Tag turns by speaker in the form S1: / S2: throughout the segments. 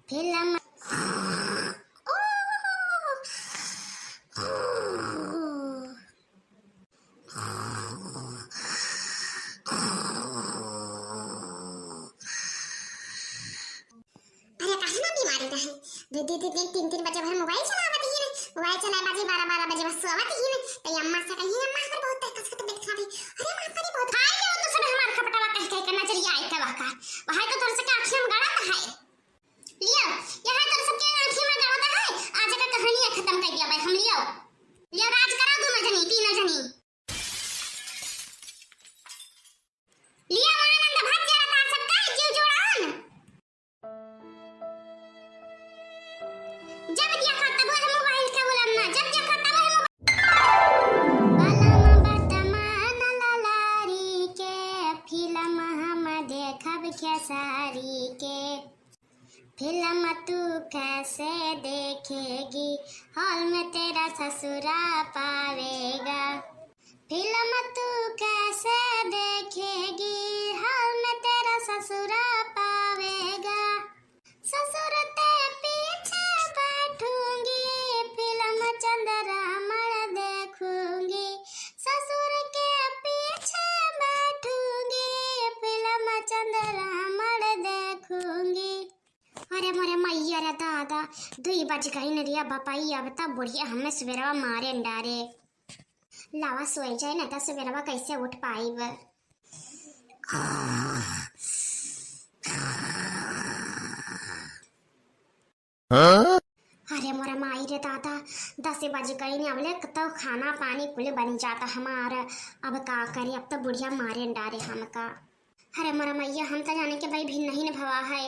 S1: Film तीन तीन बजे भर मोबाइल चलावत ही ने मोबाइल चलाए बाजे 12 बजे बस सोवत ही ने तो अम्मा से कही अम्मा पर बहुत तकस के देख खाती अरे मां पर बहुत खाई ले तो सब हमार खपटावा कह कह करना चाहिए आई का वाका वहां तो थोड़ा सा आंखें में गड़ा है लियो यहां तो सबके आंखें में गड़ा है आज का कहानी खत्म कर दिया भाई हम लियो राज करा दो जनी तीन जनी लियो आनंद भाग जाता सबका जीव जोड़ान जब देखा तब है मोबाइल का बोलना जब देखा तब है बालामा बतमान ललारी के फिल्म हम देखब खेसारी के फिल्म तू कैसे देखेगी हॉल में तेरा ससुरा पावेगा फिल्म तू कैसे देखेगी हॉल में तेरा ससुरा पावेगा ससुर ते पीछे बैठूंगी फिल्म चंद्रमण देखूंगी ससुर के पीछे बैठूंगी फिल्म चंद्रमण देखूंगी अरे मोरे मैया रे दादा 2 बज गई न रिया बापाई अब तब बुढ़िया हमें सवेरवा मारे अंडारे लावा सोई जाए न तो सवेरवा कैसे उठ पाईब अरे मोरा माई रे दादा 10 बज गई ने अबले तो खाना पानी कुल बन जाता हमारा अब का करे अब तो बुढ़िया मारे अंडारे हमका अरे मोरा मैया हम तो जाने के भाई भी नहीं भवा है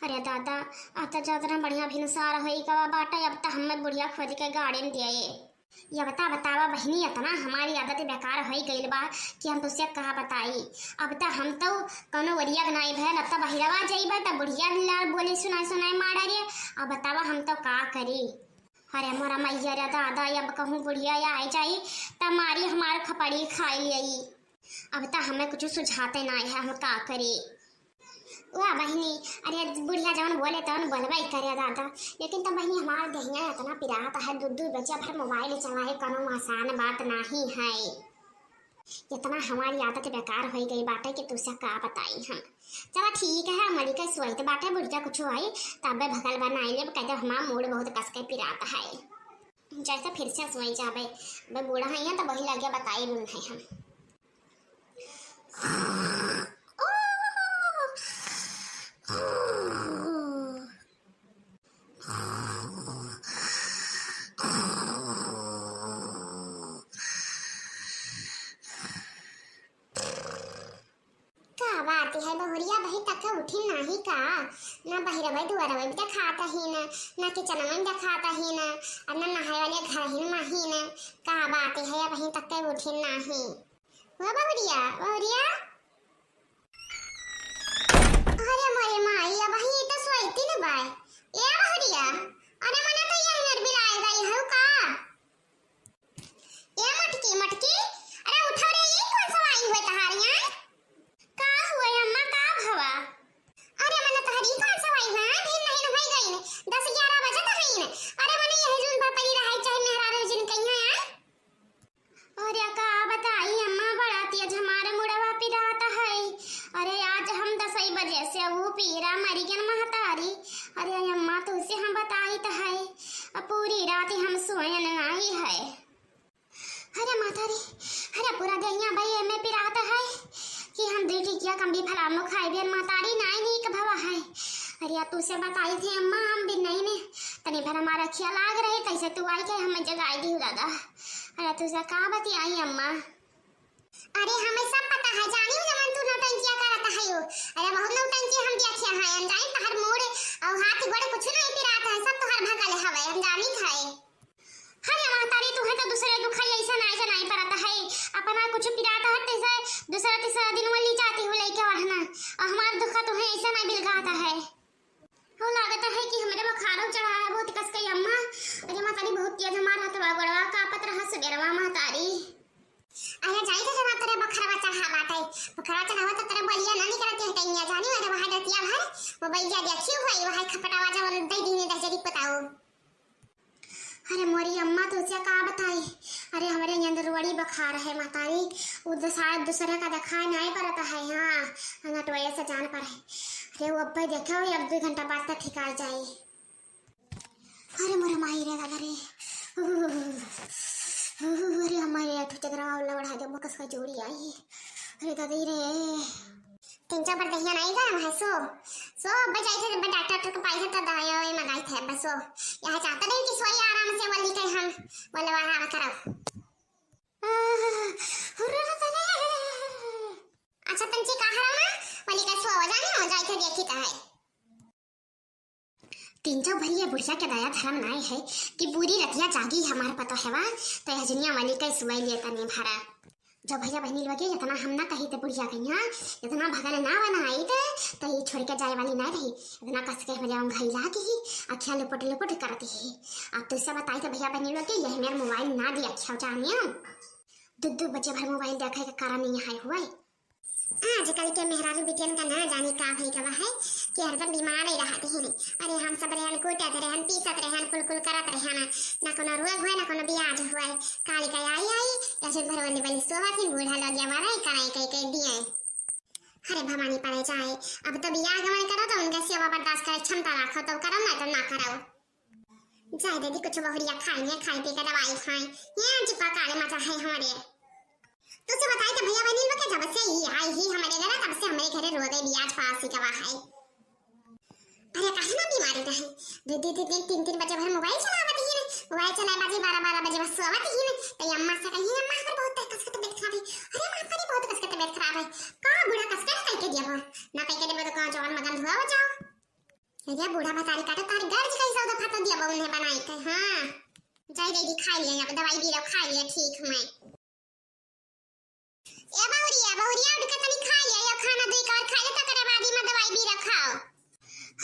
S1: अरे दादा अब तो ज्यादा बढ़िया भिनसार होई का बाटा अब तो हमें बुढ़िया खोद के गाड़ी में दिए ये बतावा बहनी इतना हमारी आदत बेकार हो गई बा कि हम तुझसे कहा बताई अब तो हम तो कोनो वरिया बनाई भैन अब तो बहिरवा जाइबा तो बुढ़िया लाल बोले सुनाए मारा रे अब बतावा हम तो का करी अरे मोरा मैया रे दादा अब कहूँ बुढ़िया या आ जाई तो मारी हमार खपड़ी खाई लियई अब तो हमें कुछ सुझाते ना है हम का करी वाह बहनी अरे बुढ़िया जवन बोले तवन बोलबा ही करे दादा लेकिन तो बहनी हमार दहिया इतना पिराता है दूध बच्चा भर मोबाइल चलाए कोनो आसान बात नहीं है इतना हमारी आदत बेकार हो गई बाटे कि तुझसे का बताई हम चलो ठीक है मरी के सोई तो बाटे बुढ़िया कुछ आई तबे भगल बनाई ले कहते हमारा मूड बहुत कस के पिराता है जैसे फिर से सोई जाबे बे बूढ़ा है तो वही लगे बताई बुन है हम है बहुरिया बही तक उठी नहीं का ना बहिरा भाई दुआरा भाई भी खाता ही ना किचन में भी खाता ही ना और ना नहाए वाले घर ही नहीं ना का बात है बही तक उठी नहीं वो बहुरिया अरे मोरे माई अब ही तो सोईती ना बाय ए बहुरिया अरे मने तो ये नर बिलाए गई है का ए मटकी अरे उठो रे ये कौन सा आई हुए तहारियां का हुआ अम्मा का भवा अरे मने तहरी कौन सा आई है फिर नहीं होई गई 10-11 बजे तो है ने अरे मने यही जुन पर पड़ी रहा चाहे मेहरा रे जिन कहिया यार अरे का बताई अम्मा बड़ा तेज हमारे मुड़वा पिराता है अरे आज हम 10 बजे से वो पीरा मरी गन महतारी अरे अम्मा तुझसे हम बताई तो है अब पूरी रात हम सोए नहीं है अरे मातारी अरे पूरा दहिया भाई में पिराता है कि हम दे टिकिया कम भी फलानो खाई भी मातारी नहीं कभवा है अरे तू से बताई थी अम्मा हम भी नहीं ने तनी भर हमारा खिया लाग रहे कैसे तू आई के हमें जगाई दी दादा अरे तू से का बती आई अम्मा अरे हमें सब पता है जानी जमन तू नौटंकिया करता है यो अरे बहुत नौटंकी हम देखिया है हम जानी तहर मोड़ और हाथ गोड़ कुछ नहीं पिराता है सब तोहर भगल हवे हम जानी खाए अरे मातारी तू है तो दूसरे दुखाई ऐसा नहीं पड़ता है अपना कुछ पिराता है तैसे दूसरा तीसरा दिन वो ली जाती हो लेके वहना और हमारा दुखा तो है ऐसा नहीं बिलगाता है हो लागता है कि हमारे बुखार चढ़ा है बहुत कस के अम्मा अरे मातारी बहुत तेज हमारा हाथ गड़वा कापत रहा सगरवा मातारी अरे जाई तो जरा तेरे बखरवा चढ़ा बाटे बखरवा चढ़ावा तो तेरे बलिया ना निकलते हैं तैया जानी वाला वहां दतिया भर वो बैजा देखियो भाई वहां खपटावा जा वाला दई दीने दे जरी बताओ। अरे मोरी अम्मा तो क्या का बताई। अरे हमारे अंदर बड़ी बुखार है मातारी उधर शायद दूसरे का दिखाई नहीं पड़ता है। हां नटवैया से जान पर है। अरे वो अब देखो अब 2 घंटा बाद तक ठीक आ जाए। अरे मोरे माई रे दादा रे अरे हमारे तो चदरा वाला बढ़ा दे बकस का जोड़ी आई। अरे दादी रे तीन चार बार दहिया नहीं गया है सो बजाई थे डॉक्टर को पाई था दवाई वही मंगाई थे बस यह चाहता नहीं कि सोई आराम से वाली कहीं हम बोले वहां करो। अच्छा तंची कहा ना वाली का सो हो जाने हो जाए थे देखी तो है। तीन चार भरिया बुढ़िया के दया धर्म नहीं है कि पूरी रतिया जागी हमारे पता है वहाँ तो यह दुनिया वाली का सुवाई लेता नहीं भरा जब भैया बहनी लगे इतना हम ना कही थे बुढ़िया कहीं हाँ इतना भगल ना बनाई थे तो ये छोड़ के जाए वाली ना रही इतना कस के भैया हम घई ला के ही अखिया लपट लपट करती ही। अब तो सब बताई तो भैया बहनी लगे यही मेरा मोबाइल ना दिया अच्छा जानिया 2 बजे भर मोबाइल देखा के कारण नहीं है हुआ। आजकल के मेहरारू बिटियन का ना जाने का भई का है कि हरदम बीमार ही रहते हैं। अरे हम सब रहन कोटत रहन पीसत रहन कुल करत रहन ना कोनो रोग हुआ ना कोनो ब्याज हुआ काली का आई ऐसे भरवाने वाली सोहत ही बूढ़ा लोग हमारा ही कराई कई दिए। अरे भवानी पड़े जाए अब तो बियाह गवाई करो तो उनके सेवा बर्दाश्त करे क्षमता रखो तो करो ना तो ना करो जाए दीदी कुछ बहुरिया खाएंगे खाई पी कर दवाई खाएं यहाँ चिपका काले मचा है हमारे। तो से बताई तो भैया बहनी लोग जब से ही आई ही हमारे घर तब से हमारे घरे रोदे ब्याज पास ही कवा है। अरे कहीं ना बीमारी रहे दीदी 3 बजे भर मोबाइल चलावत ही मोबाइल चलाए बाजी 12 बजे बस सोवत ही तो अम्मा से कही अम्मा पर बहुत कस के तबीयत खराब है। अरे मां पर बहुत कस के तबीयत खराब है का बूढ़ा कस के करके दिया हो ना कह के दे तो का जवान मगन हुआ बचाओ ये बूढ़ा बतारी काटे तार गर्ज कैसे दफा तो दिया उन्हें बनाई के। हां जाई दीदी खा लिया अब दवाई भी खा लिया ठीक मैं ए बहुरिया उठ के तनी खा लिया या खाना 2 और खा ले तकरे बाद में दवाई भी रखाओ।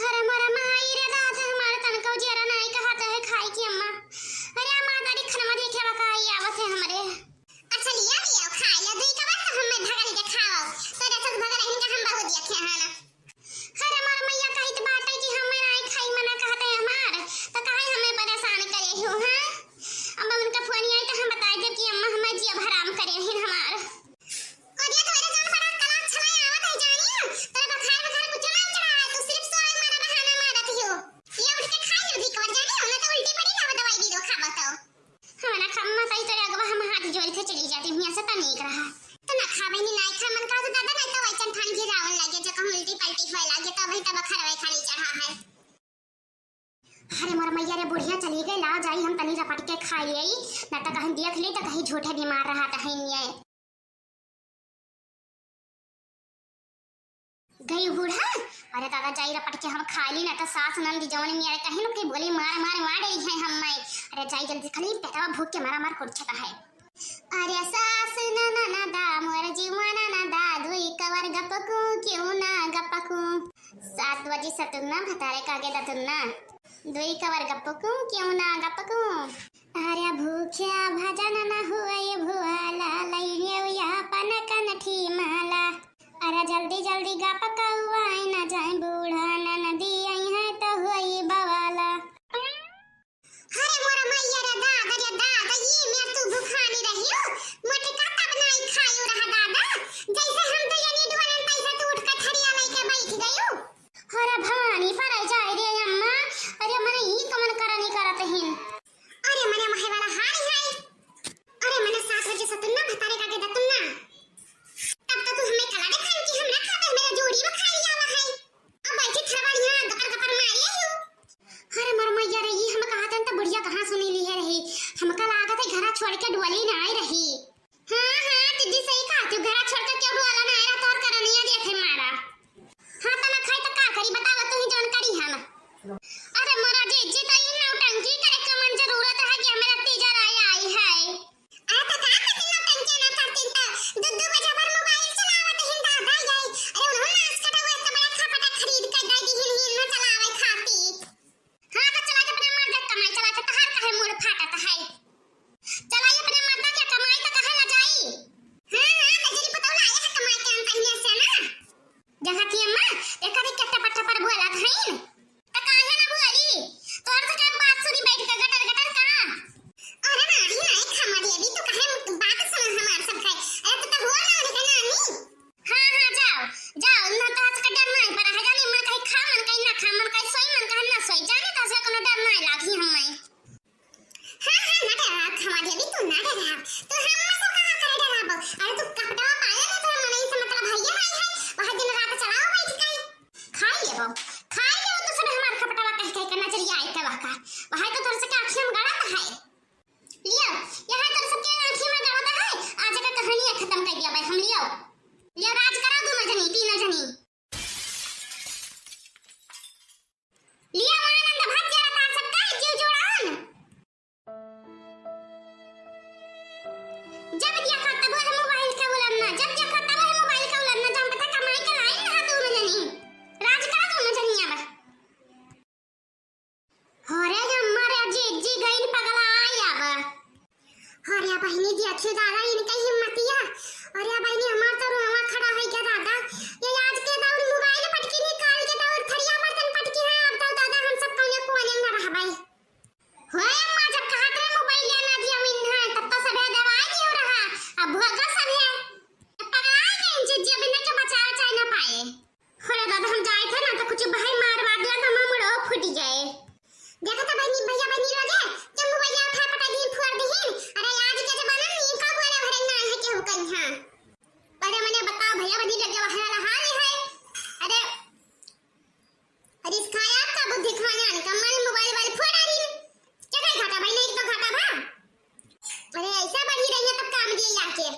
S1: अरे मोरा माई रे दाद हमारे तनको जरा नहीं कहा तो है खाई की अम्मा। अरे अम्मा तारी खाना देखे बकाई आवत है हमरे अच्छा लिया खा लिया 2 का बाद हम भगल के खाओ तेरे सब भगल हिंगा हम बहुत देखे हैं ना। अरे मोरा मैया कही तो बात है कि हम नहीं खाई मना कहते हैं हमार तो काहे हमें परेशान करे हो। हां अम्मा उनका फोन आई तो हम बताई दे कि अम्मा हमें जी हराम करे हैं हमार चली जाती हूं ऐसा तो नहीं रहा तो ना खावे नहीं खा मन का तो दादा नहीं तो वैचन ठान के रावण लगे जो कहूं उल्टी पलटी होए लगे तो भाई तब खरवे खाली चढ़ा है। अरे मोर मैया रे बुढ़िया चली गई ला जाई हम तनी रपट के खा लियई ना तो कहीं देख ले तो कहीं झूठे बीमार रहा तो है नहीं गई बूढ़ा। अरे दादा जाई रपट के हम खा ली ना तो सास नंदी जवन में कहीं लोग की बोली मार रही है हम मैं। अरे जाई जल्दी खली पेटवा भूख के मार कुड़छता है। अरे सास ना दा मोर जीवना ना दा 2 कवर गपकू क्यों ना गपकू 7 बजे सतुना भतारे कागे दतुना 2 कवर गपकू क्यों ना गपकू। अरे भूख्या भजन ना हुए भुआला लइने या पनकन ठी माला। अरे जल्दी जल्दी गपकवा ना जाए बूढ़ा ना नदी आई है तो हुई बवाला। अरे मोरा मैया रे दादा ये मैं तू भूखानी रही हूं मोटे का तब नहीं खायो रहा दादा जैसे हम तो ये नीड वाले पैसा तो उठ के थरिया लेके बैठ गयो। अरे भानी पर जाए रे अम्मा अरे मने ही कमन करनी करत हिन। अरे मने महे वाला हारी है अरे मने 7 बजे सतुना भतारे का के दतुना तब तो तू हमें कला दिखाई कि हम ना खावे मेरा जोड़ी में खा लिया हुआ है अब बैठे थरवा यहां गपर मारिए हो। अरे मर मैया रे ये हम कहा था तो बुढ़िया कहां सुनी ली है रही हमका लागत है घरा छोड़ के डुअली ना आई रही। हां दीदी सही कहा तू घरा छोड़ के क्यों डुअला ना आया तोर करनिया देखे मारा। हां तना खाई तो का करी बताओ तू ही जानकारी हम। अरे मोरा जी जी तो इन नौटंकी करे का मन जरूरत है कि हमें तीजा राय आई है। अरे तो का करती नौटंकी ना करती तो 2 बजे भर मोबाइल चलावत हिन दादा जाई अरे उन्होंने नाच कटा हुआ तो बड़ा खपटा खरीद के दे दी हिन ना चलावे खाती। हां तो चला के अपने मर्द कमाई चला के तहार काहे मुंह फाटत है चलाई अपने मर्द के कमाई तो कहां ला जाई। अरे बहनी जी अच्छे दादा इनका हिम्मतिया। अरे बहनी हमार तो रोवा खड़ा है क्या दादा। ये आज के दौर मोबाइल पटकी निकाल के दौर थरिया बर्तन पटकी है। अब तो दादा हम सब कौने कोने में रह भाई होए अम्मा जब कहा थे मोबाइल लेना जमीन है तब तो सब दवाई नहीं हो रहा। अब भगा सब है पगला गए जी जब इन्हें के बचाए चाहे ना पाए। अरे दादा हम जाए थे ना तो कुछ भाई मारवा दिया तो हम मुड़ो फूट जाए। देखो तो बहनी भैया बहनी लगे जब मोबाइल उठा पटा दी फोड़ दीन। अरे आज के जमाना में का बोले भरे ना है के हुकन हां। अरे मने बताओ भैया बहनी लगे वहां वाला हाल है। अरे अरे इसका का बुद्धि खाने आने का मन मोबाइल वाले फोड़ आ रही क्या घाटा भाई नहीं तो घाटा भा। अरे ऐसा बढ़ी रही है तब काम दिए आके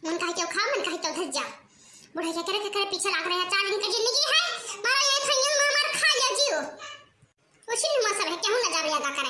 S1: मन कहे क्यों खा मन कहे तो धस जा। बुढ़ा जा करे पीछे लाग रहा है 4 दिन की जिंदगी है। मारा ये थैंक मार खा लिया जीव उसी में सब है क्यों ना जा रहा करे।